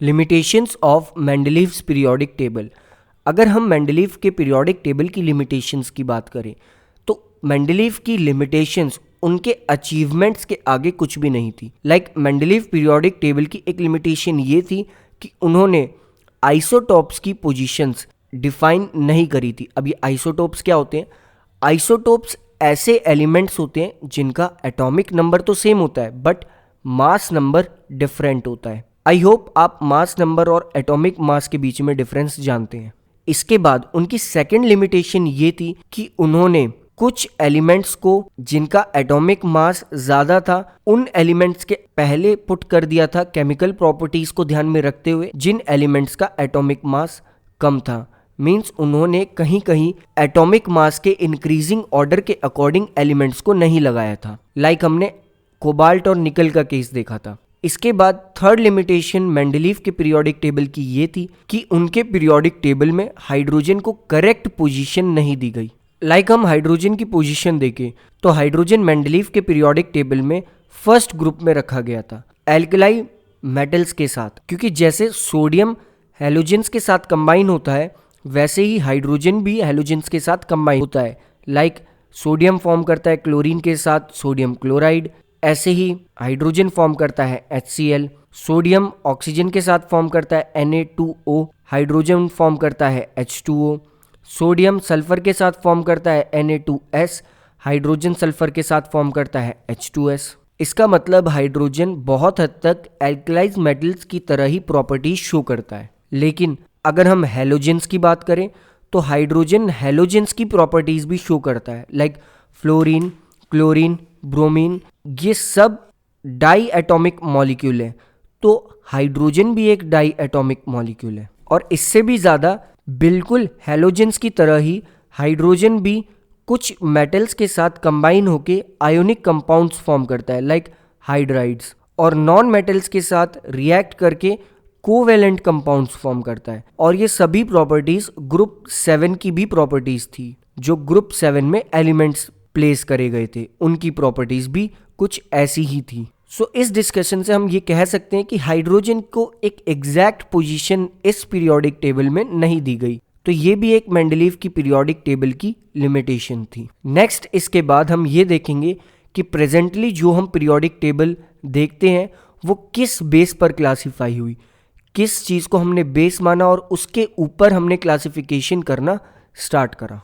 Limitations of Mendeleev's periodic table. अगर हम Mendeleev के पीरियोडिक टेबल की लिमिटेशंस की बात करें तो मेंडलीव की लिमिटेशंस उनके अचीवमेंट्स के आगे कुछ भी नहीं थी। मेंडलीव पीरियोडिक टेबल की एक लिमिटेशन ये थी कि उन्होंने आइसोटोप्स की पोजीशंस डिफाइन नहीं करी थी। अब ये आइसोटोप्स क्या होते हैं? आइसोटोप्स ऐसे एलिमेंट्स होते हैं जिनका एटॉमिक नंबर तो सेम होता है बट मास नंबर डिफरेंट होता है। आई होप आप मास नंबर और एटॉमिक मास के बीच में डिफरेंस जानते हैं। इसके बाद उनकी सेकंड लिमिटेशन ये थी कि उन्होंने कुछ एलिमेंट्स को जिनका एटॉमिक मास ज्यादा था उन एलिमेंट्स के पहले पुट कर दिया था केमिकल प्रॉपर्टीज को ध्यान में रखते हुए जिन एलिमेंट्स का एटॉमिक मास कम था। मींस उन्होंने कहीं कहीं एटॉमिक मास के इंक्रीजिंग ऑर्डर के अकॉर्डिंग एलिमेंट्स को नहीं लगाया था। हमने कोबाल्ट और निकल का केस देखा था। इसके बाद थर्ड लिमिटेशन मेंडलीव के पीरियोडिक टेबल की ये थी कि उनके पीरियोडिक टेबल में हाइड्रोजन को करेक्ट पोजीशन नहीं दी गई। हम हाइड्रोजन की पोजीशन देखें तो हाइड्रोजन मेंडलीव के पीरियोडिक टेबल में फर्स्ट ग्रुप में रखा गया था एल्कलाई मेटल्स के साथ, क्योंकि जैसे सोडियम हैलोजेंस के साथ कंबाइन होता है वैसे ही हाइड्रोजन भी हैलोजेंस के साथ कंबाइन होता है। सोडियम फॉर्म करता है क्लोरीन के साथ सोडियम क्लोराइड, ऐसे ही हाइड्रोजन फॉर्म करता है HCl, सोडियम ऑक्सीजन के साथ फॉर्म करता है Na2O, हाइड्रोजन फॉर्म करता है H2O, सोडियम सल्फर के साथ फॉर्म करता है Na2S, हाइड्रोजन सल्फर के साथ फॉर्म करता है H2S। इसका मतलब हाइड्रोजन बहुत हद तक एल्कलाइज मेटल्स की तरह ही प्रॉपर्टीज शो करता है। लेकिन अगर हम हैलोजेंस की बात करें तो हाइड्रोजन हैलोजेंस की प्रॉपर्टीज भी शो करता है। फ्लोरीन, क्लोरीन, ब्रोमीन, ये सब डाई एटॉमिक मॉलिक्यूल है, तो हाइड्रोजन भी एक डाई एटॉमिक मॉलिक्यूल है। और इससे भी ज़्यादा बिल्कुल हैलोजेंस की तरह ही हाइड्रोजन भी कुछ मेटल्स के साथ कंबाइन होके आयोनिक कंपाउंड्स फॉर्म करता है हाइड्राइड्स, और नॉन मेटल्स के साथ रिएक्ट करके कोवेलेंट कंपाउंड्स फॉर्म करता है। और ये सभी प्रॉपर्टीज ग्रुप 7 की भी प्रॉपर्टीज थी। जो ग्रुप 7 में एलिमेंट्स प्लेस करे गए थे उनकी प्रॉपर्टीज भी कुछ ऐसी ही थी। इस डिस्कशन से हम ये कह सकते हैं कि हाइड्रोजन को एक एग्जैक्ट पोजीशन इस पीरियोडिक टेबल में नहीं दी गई, तो ये भी एक मेंडलीव की पीरियोडिक टेबल की लिमिटेशन थी। नेक्स्ट इसके बाद हम ये देखेंगे कि प्रेजेंटली जो हम पीरियोडिक टेबल देखते हैं वो किस बेस पर क्लासिफाई हुई, किस चीज़ को हमने बेस माना और उसके ऊपर हमने क्लासिफिकेशन करना स्टार्ट करा।